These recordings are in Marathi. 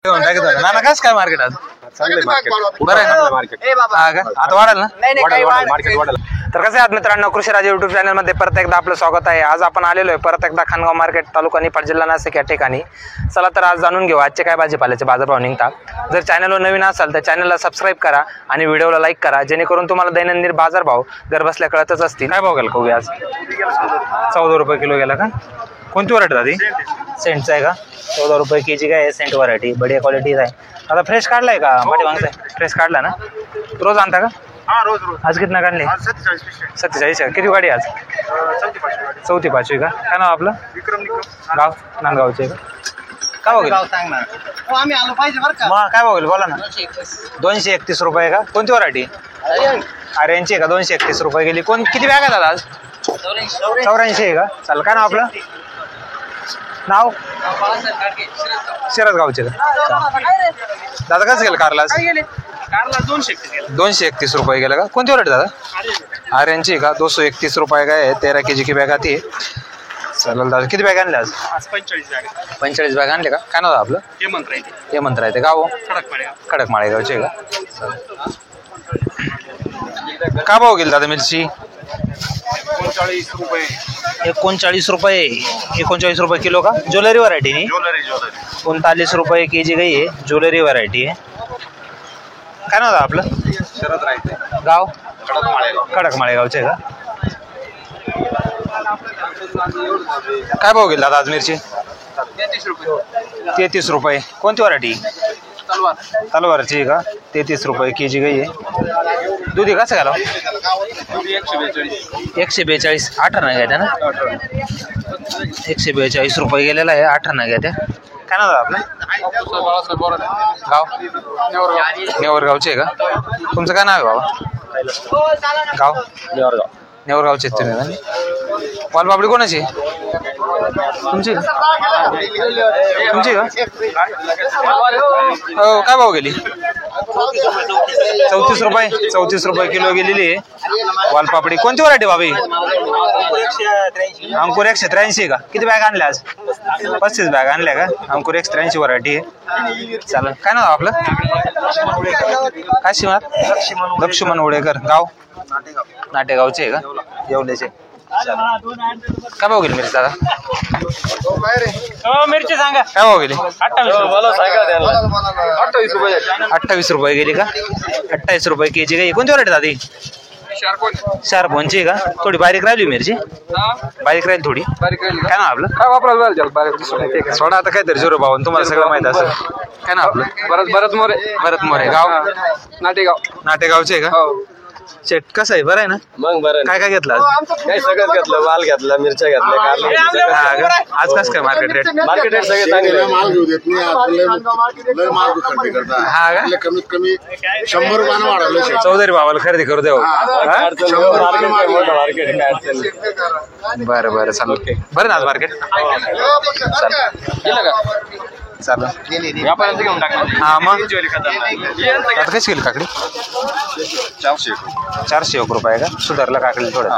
नाना कसं काय मार्केट आज चांगले मार्केट बरं आहे ना मार्केट हा का आता वाढेल ना मार्केट वाढलं. तर कसं आहे मित्रांनो कृषी राजा युट्यूब चॅनलमध्ये परत एकदा आपलं स्वागत आहे. आज आपण आलेलो आहे परत एकदा खानगाव मार्केट तालुका निफाड जिल्हा नाशिक या ठिकाणी. चला तर आज जाणून घेऊ आजचे काय भाजीपाल्याचे बाजारभाव निघतात. जर चॅनलवर नवीन असाल तर चॅनलला सबस्क्राईब करा आणि व्हिडिओला लाईक करा जेणेकरून तुम्हाला दैनंदिन बाजारभाव घर बसल्या कळतच असतील. काय भाव गेला कोबी आज 14 रुपये किलो गेला का? कोणती व्हरायटी दादी? सेंटचा आहे का? 14 रुपये केजी काय सेंट व्हरायटी बढिया क्वालिटीज आहे. आता फ्रेश काढलाय का पाठीमागचा फ्रेश काढला ना? रोज आणता का? रोज आज कितना काढले? 47 आहे. किती गाडी आज? चौथी पाचवी का? काय नाव आपलं? गाव नांदगावचे का? काय बघेल मग काय बघेल बोला ना. 231 रुपये का? कोणती व्हरायटी? आर्यनची का? 231 रुपये गेली. कोण किती बॅग आहे आज? 84 आहे का? चालेल. काय नाव आपलं? नाव शिरत गावचे का? दादा कसं गेलं कारला? 231 रुपये गेलं का? कोणती व्हरायटी दादा? आर्यनची का? 231 रुपये काय 13 केजी की बॅग आती. चालेल दादा. किती बॅग आणल्या आज? 45 बॅग आणले का? काय नाव आपलं? हे मंत्र आहे ते गाव खडकमाळे गावचे का? का भाव गेली दादा मिरची? 39 रुपये 39 रुपये किलो का? ज्वेलरी व्हरायटी नाही? 39 रुपये केजी गई आहे. ज्वेलरी व्हरायटी आहे. काय नाव आपलं? शरद राहते गाव खडकमाळे गावचे का? काय भाव गेला दादा आज मिरची? 33 रुपये. कोणती व्हरायटी? तलवारची का? 33 रुपये केजी गई आहे. दुधी कसं घाला? 142 18 घ्या त्या ना? 142 रुपये गेलेला आहे. 18 घ्या त्या. काय नाव आपलं? गाव नेवरगावचे का? तुमचं काय नाव आहे बाबा? गाव नेवरगावचे तुम्ही ना? वालपापडी कोणाची? तुमची तुमची का? हो. काय भाव गेली? 34 रुपये किलो गेलेली आहे वालपापडी. कोणती व्हरायटी बाबी? अंकुर 183 का? किती बॅग आणल्या आज? 35 बॅग आणल्या का? अंकुर 183 व्हरायटी आहे. चालेल. काय नाव आपलं? काय शिवार? लक्ष्मण उडेकर. गाव नाटेगावचे आहे का? येवल्याचे. काय भाव गेली मिरची दादा? मिरची सांगा काय भाव गेली? 28 रुपये गेली का? 28 रुपये केजी का? कोणती व्हरायटी दादी? शार्पची का? थोडी बारीक राहिली मिरची? बारीक राहील थोडी. काय नाव आपलं? काय वापरायला सोडा आता काहीतरी 0 भाव तुम्हाला सगळं माहित असेल. काय नाव आपलं? भरत मोरे. गाव नाटेगावचे का? शेट कसं आहे? बरं आहे ना? मग बरं. काय काय घेतलं आज? काय सगळं घेतलं. माल घेतला, मिरच्या घेतल्या, कारले. हा का? आज कसं काय मार्केट रेट? मार्केट रेट सगळे चांगले. माल घेऊ देत नाही आपल्याला माल खरेदी करता. हा का? कमीत कमी 100 रुपयानं वाढवलं. चौधरी भावाला खरेदी करू देऊ. बरं चालेल. बरं ना आज मार्केट? चालेल. व्यापाऱ्यांचं घेऊन टाकलं. हा मग आता कशी गेली काकडी? 401 रुपये का? सुधारला काकडी थोडं.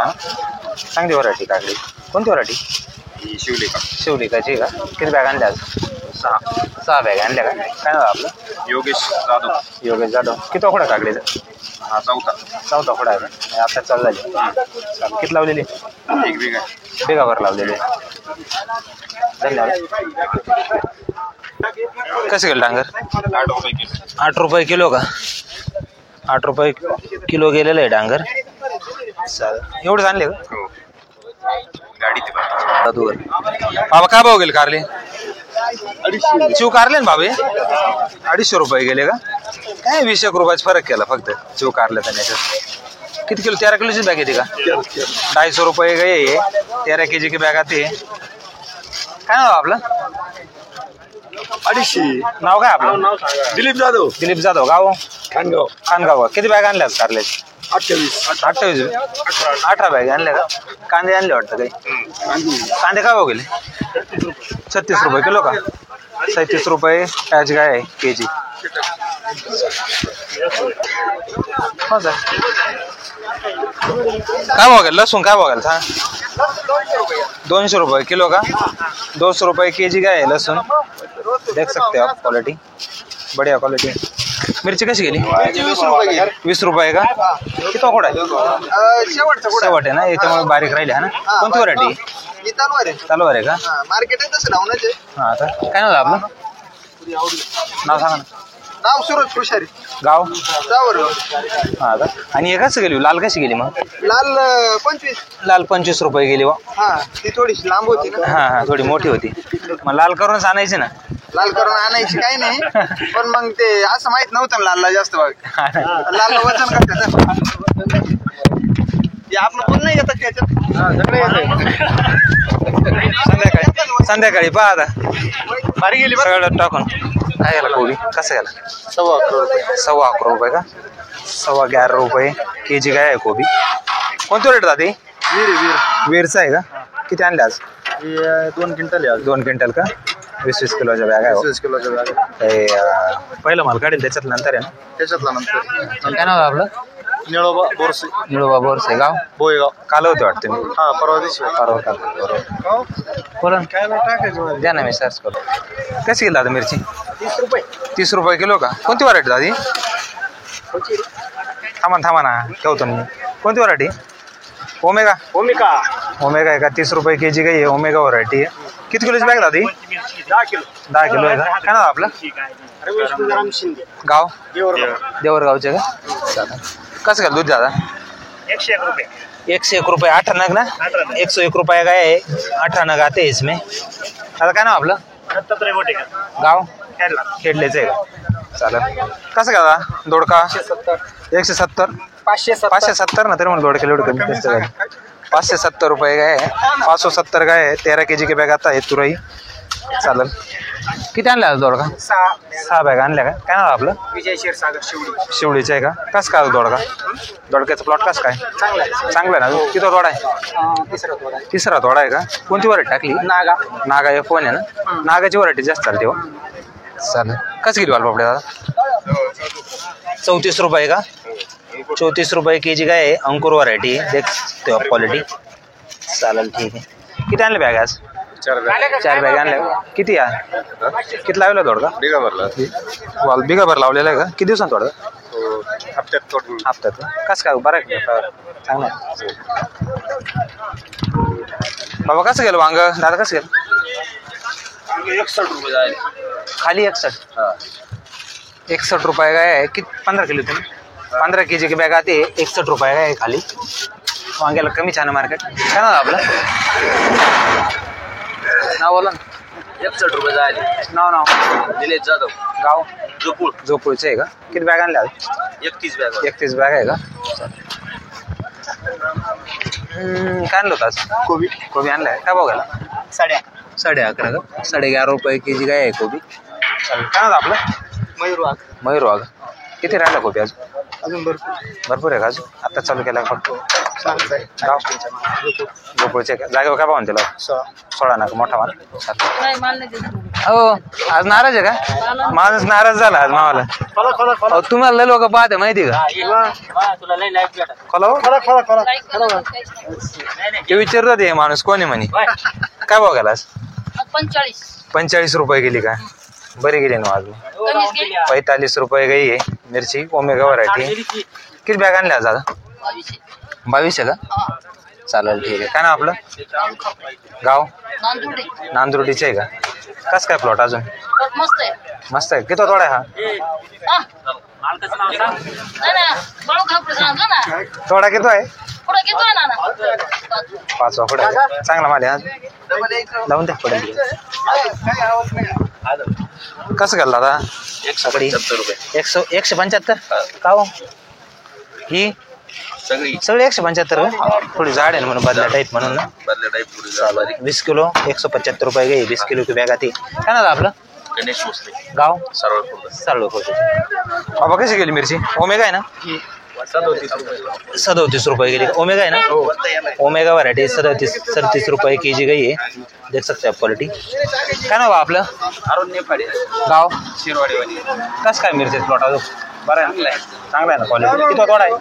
चांगली व्हरायटी काकडी. कोणती व्हरायटी? शिवलिकाची का? किती बॅग आणल्या आज? 6 बॅग आणल्या का? काय नाव आपलं? योगेश जाधव. किती खोडा काकडीचा? चौथा खोडा आहे का? आता चालू झाली. चालेल. किती लावलेली? 1 बिगाभर लावलेली. धन्यवाद. कसं गेलं डांगर? 8 रुपये किलो का? 8 रुपये किलो गेलेलं आहे डांगर. चालेल. एवढंच आणले का? बाबा काय भाव गेले कारले? चिव कारले ना बाबे? 250 रुपये गेले का? काय 20 रुपयाचा फरक केला फक्त चिव कारले तर. किती किलो? 13 किलोची बॅग येते का? 250 रुपये गए 13 केजी की बॅग आते. काय नाव आपलं? 250. नाव काय आपलं? दिलीप जाधव. गाव खानगाव. किती बॅग आणल्या कारल्याची? 28. 18 बॅग आणल्या का? कांदे आणले वाटतं काही? कांदे काय भाव गेले? 36 रुपये किलो का? 37 रुपये पॅच गाय आहे केजी. हो सर. काय भाव गेलं? लसूण काय भाव गेलं सांग? 200 रुपये किलो का? 200 रुपये केजी का है लहसुन, देख सकते हो आप क्वालिटी, बढ़िया क्वालिटी। मिरची कशी गेली? 20 रुपये का? किती खोडा आहे? शेवट आहे ना, याच्यामुळे बारीक राहिले है ना। कोणती व्हरायटी? तलवार आहे का? मार्केट आहे तसं लावूनच आहे। हा आता काय नाव आपलं? नाव सांगा ना। नाव सूरज खुशारी, गाव? जावर। हा आता आणि हे कसं गेली? लाल कशी गेली मग? लाल 25। लाल 25 रुपये गेली वा। हा ती थोडीशी लांब होती ना। हा हा थोडी मोठी होती, मग लाल करूनच आणायची ना। लाल करून आणायची काही नाही, पण मग ते असं माहित नव्हतं ना लालला जास्त भाग, लालला वजन करतात ते आपलं पण नाही येतात त्याच्यात। संध्याकाळी पहा आता बारी गेली सगळं टाकून। काय गेला कोबी? कसं गेला? 11.25 रुपये का? 11.25 रुपये केजी काय आहे कोबी? कोणती रेट जाते? वीरचा आहे का? किती आणले आज? 2 क्विंटल आहे। 2 क्विंटल का? 20 किलोच्या बॅग आहे। 20 किलोच्या बॅग हे पहिलं माल काढेल त्याच्यात नंतर आहे ना? त्याच्यातला नंतर। काय नाव आपलं? निळोबा बोरसे। निळोबा बोरसे, गाव? बोयगाव। काल होते वाटते मी। हा परवा दिवशी। परवा काल बोला काय टाकायचं? द्या ना, मी सर्च करतो। कशी गेली दादा मिरची? 30 रुपये। 30 रुपये किलो का? कोणती व्हरायटी दादी? थांबा ना, ठेवतो मी। कोणती व्हरायटी? ओमेगा आहे का? 30 रुपये केजी काही आहे, ओमेगा व्हरायटी आहे। किती किलोची बॅग दादी? 10 किलो। 10 किलो आहे का? काय नाव आपलं? गाव? देवरगावचे का? चालेल। कसं काय दूध दादा? 101 रुपये। 101 रुपये 18 नग ना? 101 रुपये का है, 18 नग आते हैं इसमें। आता काय नाव आपलं? गाव? खेडलेचं आहे का? चालेल। कसं काय दादा दोडका? 170 570 ना, तरी म्हणून दोडके 570 रुपये का है, 570 का है। 13 केजी के बॅग आता आहे तुरई। चालेल। किती आणल्या दोडका? 6 बॅग आणल्या का? काय नाव आपलं? विजय क्षीरसागर शिवडी। शिवडीचं आहे का? कसं काय दोडका? दोडक्याचा प्लॉट कसं काय? चांगला आहे ना? किती तोडा आहे? तिसरा तोडा आहे का? कोणती व्हरायटी टाकली? नागा हे फोन आहे ना? नागाची व्हरायटी जास्त चालते हो। चालेल। कसं किती वालपापडे दादा? 34 रुपये का? 34 रुपये केजी काय आहे, अंकुर व्हरायटी आहे, देखते हो क्वालिटी। चालेल ठीक आहे। किती आणले बॅग आज? 4 बॅग आणल्या। किती आहे? किती लावला दोडका? बिगा भर लावलेला आहे का? किती दिवसांत तोडा? हप्त्यात का? कसं काय बरं आहे का? चांगलं आहे। बाबा कसं गेलं वांग दादा? कसं गेलं? 61 रुपये जायले खाली 61 रुपये का है। किती 15 किलो तुम्ही? 15 केजी की बॅग आते 61 रुपये का आहे खाली। वांग्याला कमी छान मार्केट। काय नाव आपलं? नाव बोला ना। 61 रुपये जायले। नाव निलेश जाधव, गाव? जोपूरचे आहे का? किती बॅग आणल्या? 31 बॅग। 31 बॅग आहे का? काय आणलं होतं आज? कोबी आणलाय। काय भाव गेला? 11.5 का? 11.5 रुपये केजी काय आहे कोबी? काय नाव आपलं? मयूर वाघ। किती राहिला कोबी अजून? भरपूर आहे का अजून? आता चालू केला फक्त? गोकुळचे का? जागेवर काय भाव त्याला? 16 ना? मोठा माल? हो आज नाराज आहे का? माणूस नाराज झाला आज मावाला। तुम्हाला लय लोक पाहते माहिती का? ते विचारत होते माणूस कोण आहे म्हणे। काय भाव गेला आज? 45 रुपये गेली का? बरी गेली ना आज? 45 रुपये गई आहे मिरची, ओमेगा व्हरायटी। किती बॅग आणल्या आज दादा? 22 आहे का? चालेल ठीक आहे। काय नाव आपलं? गाव? नांदुर्डीचे आहे का? कसं काय प्लॉट अजून? मस्त आहे। किती तोडा आहे हा? तोडा किती आहे? 5 वापड आहे। चांगला माल आहे आज, लावून द्या पडेल। कसं घाल दादा? 170 रुपये। 175 का हो? ही सगळी 175 का? थोडी जाड आहे म्हणून बदल्या टाईप म्हणून ना? 20 किलो 175 रुपये गई। 20 किलो की बॅग आती। काय ना आपलं? गणेश भोसले, गाव? सरळ बाबा कशी गेली मिरची? ओमेगा आहे ना? 37 रुपये गेली। ओमेगा आहे ना? ओमेगा व्हरायटी 37 रुपये केजी गई है, देख सकते आप क्वालिटी। काय नाव आपलं? अरुण नेपाळी, गाव? शिरवाडीवाडी। कसं काय मिरची प्लॉट अजून? बरं आहे, चांगला आहे ना क्वालिटी? किती तोडा आहे?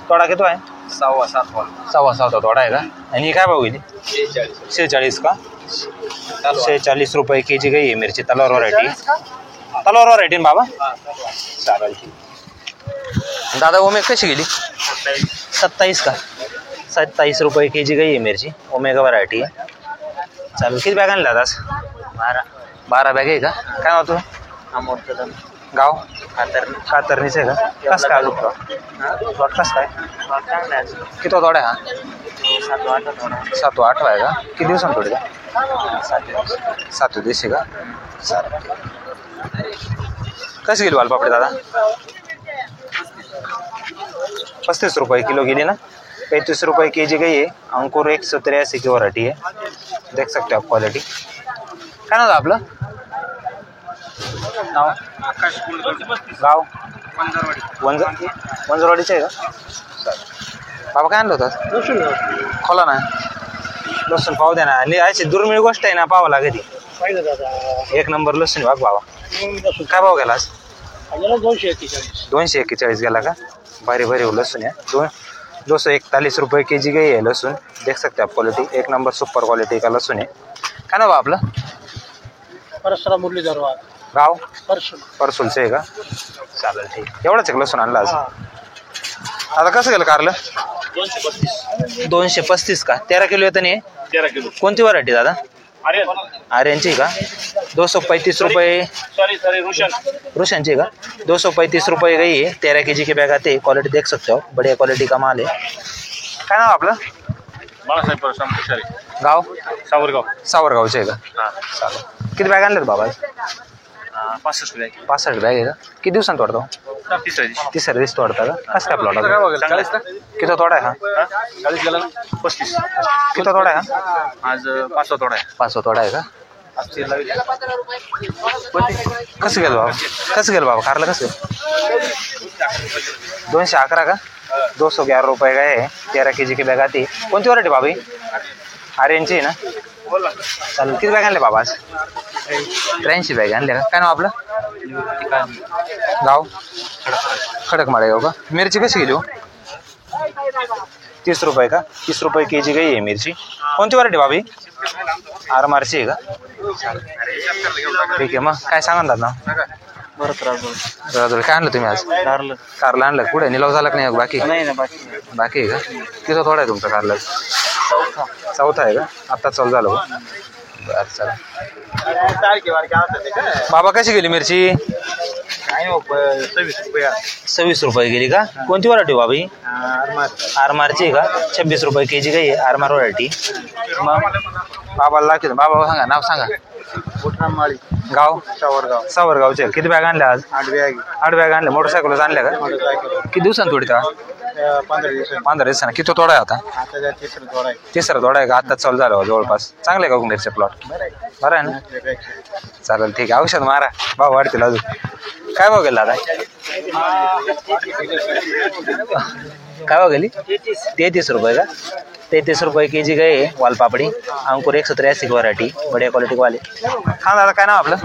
तोडा किती आहे? सव्वा सात सव्वा सात थोडा आहे का आणि ही काय भाव गेली 46 का 46 रुपये केजी गई आहे मिरची तलवार व्हरायटी ना बाबा चालेल दादा ओमेगा कशी गेली 27 का 27 रुपये केजी गई आहे मिरची ओमेगा व्हरायटी आहे चालेल किती बॅग आणल्या आज 12 बॅग आहे का काय नाव तुझं गाव कातरणीच आहे का कसं काय प्लॉट कसं काय किती थोडा हा 7 8 आहे का किती दिवसांनी थोडी का 7 दिवस आहे का चालेल कशी गेली वालपापडी दादा 35 रुपये किलो गेली ना 35 रुपये केजी गई है अंकुर 183 की वरायटी है देख सकते हो आप क्वालिटी काय नाव आपलं नाव गाव वंजरवाडीचं आहे का बाबा काय आणलं होतं खोला ना लसूण पाहू द्या ना आणि अशी दुर्मिळ गोष्ट आहे ना पाहावं लागेल 1 नंबर लसूण बाग बाबा काय भाव गेला आज 241 गेला का भारी लसूण है 241 रुपये केजी गई है लहसुन देख सकते आप क्वालिटी 1 नंबर सुपर क्वालिटी का लहसुन है काय नाव आपलं परशुराम मुरलीधर गाव परशुल परसूलचं आहे का चालेल ठीक एवढंच एक लसूण आणलं आज आता कसं गेलं कारलं 235 का 13 किलो येतं नाही 13 किलो कोणती व्हरायटी दादा आर्यनची का 235 रुपये रुशांची का 235 रुपये गई है 13 केजी के बैग आते क्वालिटी देख सकते हो बढ़िया क्वालिटी का माल है काय नाव आपलं बाळासाहेब परशुराम कुशारी गाव सावरगावचे आहे का चालेल किती बॅग आणले बाबा 65 65 बॅग आहे का किती दिवसांत वाढतो तिसऱ्या दिवस तोडता का कसं काय प्लॉट किती तोडा आहे हा 40 गेला 35 किती तोडा आहे हा आज 5 तोडा आहे 5 तोडा आहे का कसं गेलं बाबा कारला कसं 211 का 211 रुपये का है 13 केजी की बॅग आती कोणती व्हरायटी बाबा आर्यनची आहे ना चालेल किती बॅग आणले बाबा आज 83 बॅग आणले का काय नाव आपलं गाव खडकमाळे गाव का मिरची कशी गेली हो 30 रुपये का 30 रुपये केजी गई आहे मिरची कोणती व्हरायटी बाबी आरमारची आहे का ठीक आहे मग काय सांगा ना काय आणलं तुम्ही आज कारला आणलं पुढे निलाव झाला का नाही बाकी बाकी आहे का किती थोडा आहे तुमचा कारला चौथा आहे का आत्ता चालू झालं बरं चालेल बाबा कशी गेली मिरची 26 रुपये गेली का कोणती व्हरायटी बाबी आरमारची आहे का 26 रुपये केजी गई आहे आरमार व्हरायटी मग बाबाला लागते बाबा सांगा नाव सांगा गाव सावरगावचे किती बॅग आणल्या आज 8 बॅग आणल्या मोटरसायकल आणल्या का किती दिवसांनी थोडी का 15 दिवसांना किती तोडा आहे आता तिसरा तोडा आहे का आत्ताच चालू झालं जवळपास चांगले का मिरचे प्लॉट बरं आहे ना चालेल ठीक आहे औषध मारा भाव वाढतील अजून काय भाव गेला दादा काय भाव गेली 33 रुपये का 33 रुपये केजी गए वालपापड़ी अंकुर 183 की वरायटी बढ़िया क्वालिटी वाले हाँ दादा काय नाव आपलं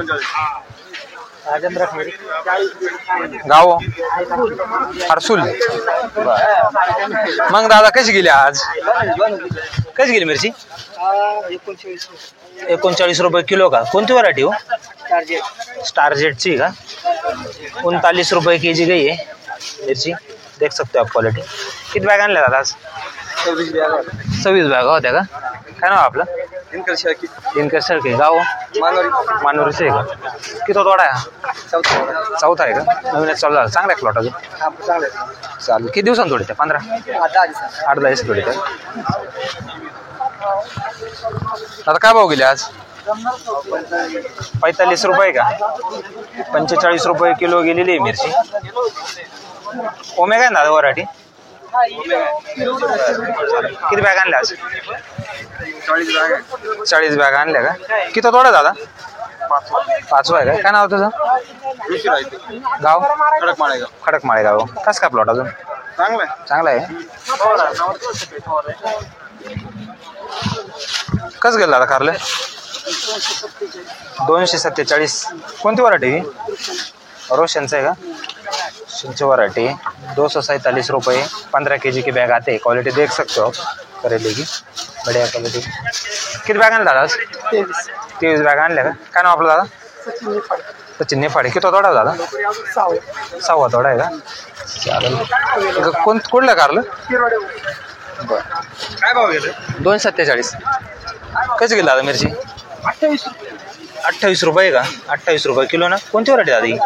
गाव हरसूल मग दादा कशी गेली आज कशी गेली मिरची 39 रुपये किलो का कोणती वरायटी हो स्टार जेटची का 39 रुपये केजी गई है मिरची देख सकते हो आप क्वालिटी किती बॅग आणल्या दादा आज 26 बॅग होत्या का काय नाव आपलं दिनकर शेळके गाव मानोरीचे आहे का किती तोडा आहे चौथा आहे का नवीनच चालू झाला चांगला आहे प्लॉट अजून चालेल किती दिवसांनी थोडी त्या 8-10 दिवस थोडी त्या आता काय भाव गेले आज 45 रुपये का 45 रुपये किलो गेलेली आहे मिरची ओमेगा आहे दादा वरायटी किती बॅग आणल्या आज 40 बॅग आणल्या का किती तोडा दादा 5 आहे का काय नाव तुझं गाव खडकमाळे गाव कसं काय प्लॉट अजून चांगला आहे कसं गेलं दादा कारले 247 कोणती वरायटी रोशनचं आहे का सिंचो वरायटी 247 रुपये 15 kg की बैग आते हैं। क्वालिटी देख सकते हो आप करेले की, बढ़िया क्वालिटी। किती बॅग आणल्या दादा? 23 बॅग आणल्या का? काय नाव आपलं दादा? सचिन निफाडे. किती तोडा दादा? 6वा तोडा आहे का? चालेल. कुठलं कारलं? बरं. काय भाव गेले? 247. कशी गेली दादा मिरची? 28 रुपये का? 28 रुपये किलो ना. कोणती व्हरायटी दादा ही?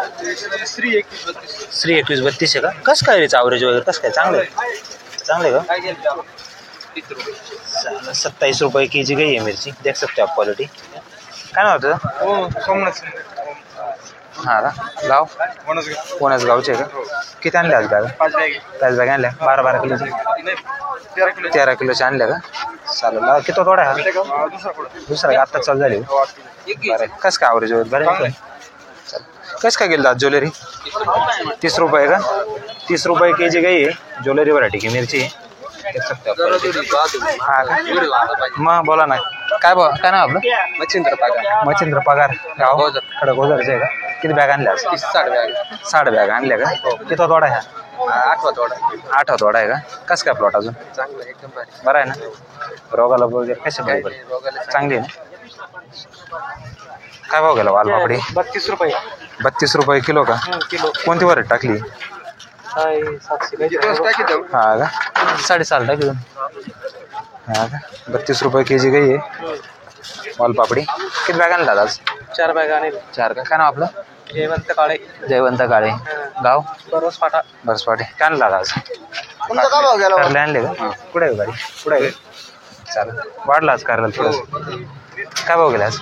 श्री 2132 आहे का? कसं काय रेच ॲव्हरेज वगैरे कसं काय? चांगलं आहे का? 27 रुपये kg गई आहे मिरची, देख सकते हो आप क्वालिटी. काय नाव होतं? हां का? गाव कोणाच गावचे आहे का? किती आणल्या आज बॅग? 5 बॅग आणल्या. 12 किलोच्या 13 किलोच्या आणल्या का? चालेल. किती तोडा आहे? दुसरा का? आत्ताच चालू झाली. बरं. कसं काय ॲव्हरेज वगैरे? बरं. कसं काय गेलं आज ज्वेलरी? 30 रुपये का? 30 रुपये kg गई आहे ज्वेलरी व्हरायटी की मिरची. देख सकते हो. हां का? मग बोला ना. काय नाव आपलं? मच्छिंद्र पगार. गाव खडकओझरचे आहे का? किती बॅग आणल्या? 60 बॅग आणल्या का? किती तोडा आहे? 8वा तोडा आहे का? कसं काय प्लॉट अजून? बरं आहे ना? रोगाला वगैरे कसे बरोबर चांगली आहे ना? काय भाव गेला वालपापडी? 32 रुपये किलो का? कोणती व्हरायटी टाकली? हा का? 7.5 टाकी. हा का? 32 रुपये kg गई आहे वालपापडी. किती बॅग आणला आज? 4 बॅग आणले. 4 का? काय नाव आपलं? जयवंत काळे. गाव? बरसपाटे. काय आणला आज? तुमचा काय भाव गेला? कारले आणले का? कुठे आहे गाडी? कुठे आहे? चालेल. वाढला आज कारला थोडंसं. काय भाव गेला आज?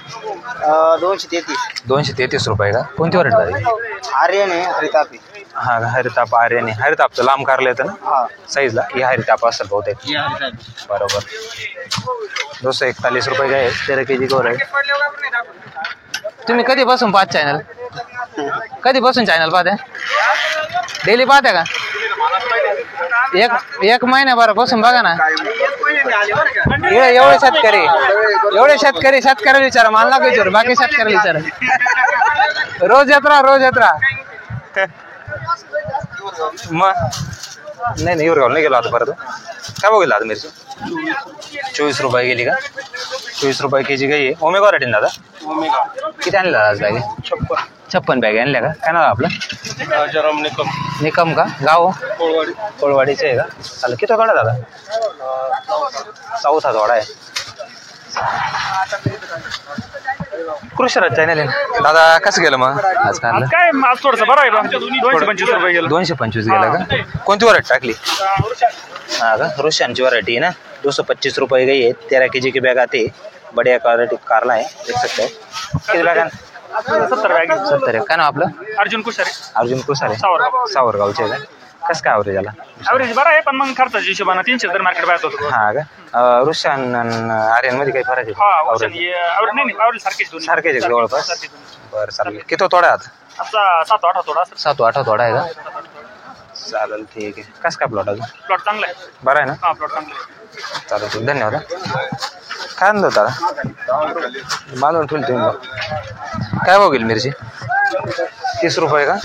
233 रुपये का? कोणती व्हरायटी झाली? आर्यन आहे, हरितापी. हा का? हरिताप आर्यने. हरितापचं लांब कारलं येतं ना साईजला. ही हरिताप असेल बहुतेक. बरोबर. 241 रुपये काय? 13 kg गोर आहे. तुम्ही कधीपासून पाहत चॅनल? कधीपासून चॅनल पाहते? डेली पाहते का? एक महिन्याभरापासून बघा ना. एवढे शेतकऱ्याला विचारा, मला नका विचारू. बाकी शेतकऱ्याला विचारा. रोज यात्रा मग नाही एवढं नाही गेलो आता परत. काय बघितलं आता मिरची? 24 रुपये गेली का? 24 रुपये kg गई आहे. ओमेगा व्हरायटी दादा? किती आणलं आज बॅग? 56 बॅग आणल्या का? काय नाव आपलं? निकम का? गाव? कोळवाडीचे आहे का? चालेल. किती तोडा दादा? 4था तोडा आहे. कृषीराज चॅनल आहे दादा. कसं गेलं मग आज कारलं? काय आज थोडंसं बरं आहे. 225 रुपये गेलं. 225 गेलं का? कोणती व्हरायटी टाकली? हा का? रुशांची व्हरायटी आहे ना. 225 रुपये गई है. 13 kg की बैग आती है. बढ़िया क्वालिटी कारला है, देख सकते हो. किती बॅग? 70 बॅग. 70. काय नाव आपलं? अर्जुन कुशारे. सावरगावचे आहे का? कसं काय ॲव्हरेज आला? ॲव्हरेज बरं आहे, पण मग खर्चाच्या हिशोबाने 300 तर मार्केट बाहेर होतो. हा का? रुशान आर्यनमध्ये काही फरक आहे? ॲव्हरेज सारखेच आहे जवळपास. बरं चालेल. किती तोडा आता? 7-8 थोडा. 7-8 तोडा आहे का? चालेल ठीक आहे. कसं काय प्लॉट अजून? प्लॉट चांगला आहे. बरं आहे ना? हा प्लॉट चांगला आहे. चालेल ठीक. धन्यवाद. काय आणलं होता? बांधून ठेवली तुम्ही. काय भाव गेली मिरची? 30 रुपये का?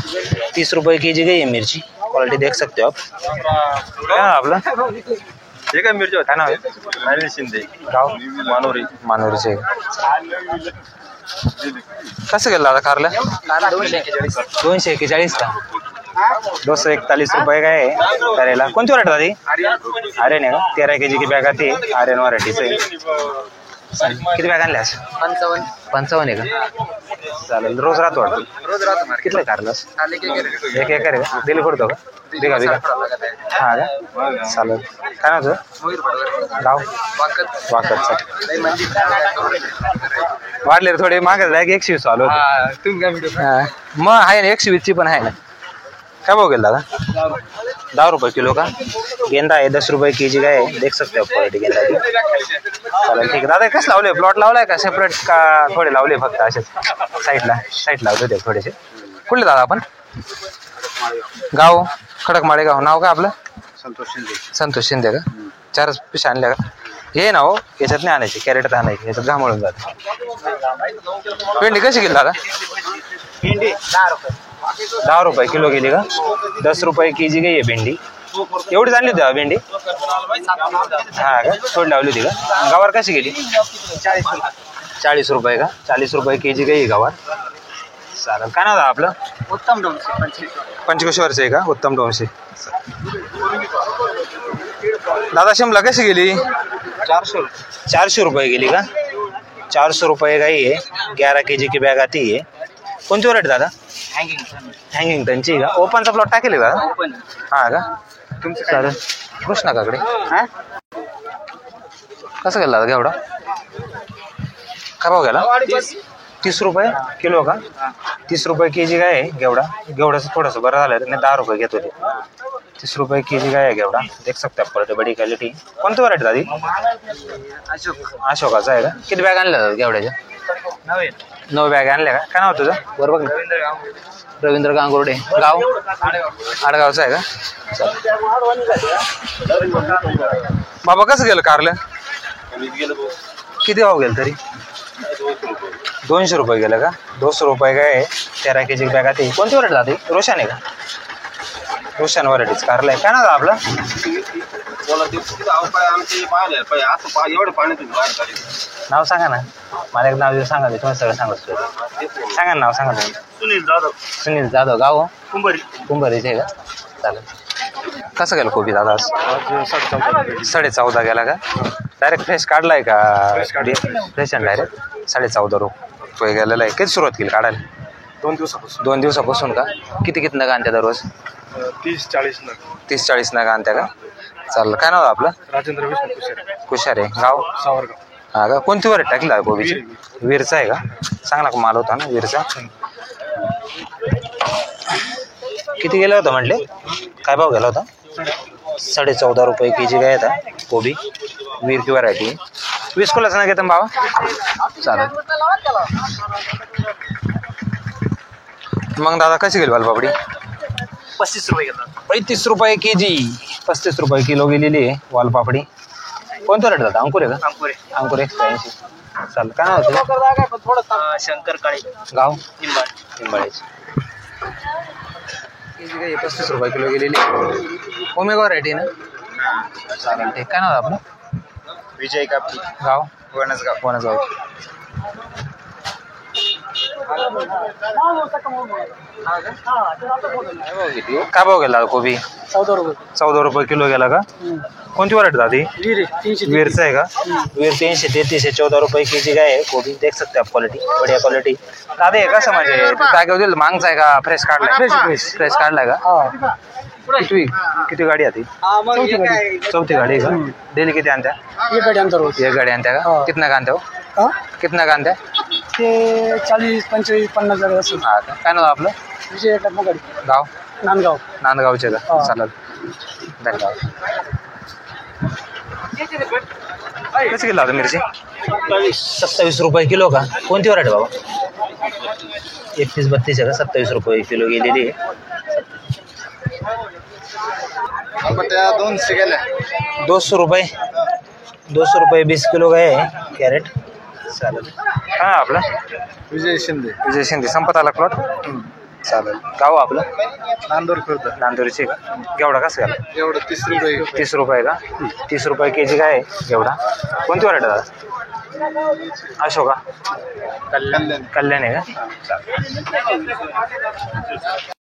30 रुपये kg गई है मिर्ची. क्वालिटी देख सकते हो आप. काय नाव आपलं? हे काय मिरची काय नाव आहे? अनिल शिंदे. गाव? मानोरीचे. कसं गेलं दादा कारलं? 241 का? 241 रुपये काय आहे करेला. कोणती व्हरायटी दादी? आर्यन आहे का? 13 kg की बॅग आती. आर्यन व्हरायटीचं आहे. किती बॅग आणल्या? 55 आहे का? चालेल. रोज राहतो वाटतं. कितलं कारलं? 1 एकर आहे का? दिली पडतो का? बिघा हा का? चालेल. काय नाव तुझं? गाव? वाकदचं. वाढले रे थोडे. मागे 120 आलो होतो. मग आहे ना 120 पण आहे ना. काय भाव गेला दादा? 10 रुपये किलो का? गेंदा आहे 10 रुपये kg का आहे, देख सकते हो क्वालिटी गेंदा की. चालेल ठीक आहे. दादा कसं लावले? प्लॉट लावलाय का सेपरेट का थोडे लावले फक्त असेच साईड लावले होते थोडेसे? कुठले दादा आपण? गाव? खडकमाळे गाव. नाव काय आपलं? संतोष शिंदे का? 4 पिशा आणल्या का? हे ना हो, याच्यात नाही आणायचे, कॅरेटात आणायचे, याच्यात घामळून जाते. भेंडी कशी गेली दादा? भेंडी 10 रुपये. 10 रुपये किलो गेली का? 10 रुपये के जी गई आहे भेंडी. एवढी आणली होती भेंडी? हा का? थोडी लावली होती का? गवार कशी गेली? 40 रुपये का? 40 रुपये के जी गई आहे गवार. चालेल. काय नाव आहे आपलं? उत्तम डोंगरे पंचकोशवरचं आहे का? उत्तम डोंगसे. दादा शिमला कशी गेली? 400 रुपये गेली का? 400 रुपये गाई आहे. 11 के जी की बॅग आती है. कोणती वरायटी दादा? हँगिंग्टनची का? ओपनचा प्लॉट टाकेल का? हा का? चालेल. कृष्णा काकडे कसं गेला दादा घेवडा? काय भाव गेला? 30 रुपये किलो का? 30 रुपये के जी गाय आहे घेवडा. घेवडाचं थोडंसं बरं झालं त्याने 10 रुपये घेत होते. 30 रुपये के जी गाय आहे घेवडा. देख सकते आपण बडी क्वालिटी. कोणती वरायटी दादी? अशोकाचा आहे का? किती बॅग आणल्या दादा घेवड्याच्या? 9 बॅग आणल्या का? काय नाव तुझं? बरोबर रवींद्र गांगुर्डे. गाव आडगावचं आहे का? बाबा कसं गेलं कारलं? किती भाव गेलं तरी? 200 रुपये गेलं का? 200 रुपये काय? 13 के जी बॅग आती. कोणती वरायटी दादी? रोशन आहे का? रोशन वरायटीच कारलं आहे. काय नाव आपलं? नाव सांगा ना. मला एक नाव सांगा. तुम्हाला सगळं सांगत सांगा ना. नाव सांगा तुम्ही. सुनील जाधव. गाव कुंभारीचे आहे का? चालेल. कसं गेलं कोबी दादा? 14.5 गेला का? डायरेक्ट फ्रेश काढलाय का? फ्रेश आणि डायरेक्ट 14.5 रुपये गेलेला आहे. किती सुरुवात केली काढायला? 2 दिवसापासून का? किती नग आणत्या दररोज? 30-40 नग आणत्या का? चालेल. काय नाव आपलं? राजेंद्र विष्णू कुशारे. गाव सावरगाव. हा का? कोणती वरायटी टाकली दादा कोबीची? वीरचा आहे का? चांगला माल होता ना वीरचा. किती गेला होता म्हटले? काय भाव गेला होता? 14.5 रुपये के जी गया था कोबी. वीर की वरायटी. 20 किलोच ना घेता बाबा? चालेल. मग दादा कशी गेली वालपापडी? 35 रुपये घेतात. 35 रुपये के जी. 35 रुपये किलो गेलेली आहे वालपापडी. कोणतं रेट दादा? अंकुर आहे का? अंकुर 180. चालेल. काय नाव होतं? शंकर काळे. गाव निंबाळेचे. के जी काही 35 रुपये किलो गेलेली. ओमेगा व्हरायटी ना? चालेल. ठीक. काय नाव आपलं? विजय कापी. गाव वनसगाव. काय भाव गेला कोबी? 14 रुपये किलो गेला का? कोणती वरायटी दादी? वीरचा आहे का? वीर 333 है. 14 रुपये के जी काय आहे कोबी. देख सकते आप क्वालिटी बढ़िया क्वालिटी. दादा हे कसं म्हणजे जागेवर दिलं मागचा आहे का? फ्रेश काढलाय? फ्रेश काढलाय का? किती गाडी आती? चौथी गाडी आहे का? डेली किती आणत्या? एक गाडी आणत्या का? कितना का आणत्या? कितना का आणत्या? ते 40, 25, 50 हजार असं. हा का? काय नाव आपलं? विजय गाडी. गाव नांदगावचे का? चालेल. धन्यवाद. कशी गेला होता मिरची? 27 रुपये किलो का? कोणती वरायटी बाबा? 31-32 आहे का? 27 रुपये किलो गेलेली आहे. 200 रुपये 20 किलो गए कॅरेट. चालेल. काय आपलं? विजय शिंदे. संपत आला प्लॉट. चालेल. गाव आपलं? नांदूर खुर्द. नांदुरीचे का? घेवडा कसं गेला? एवढं 30 रुपये. 30 रुपये का? 30 रुपये के जी काय आहे घेवडा? कोणती वरायटी दादा? अशोका. कल्याण आहे का? चालेल.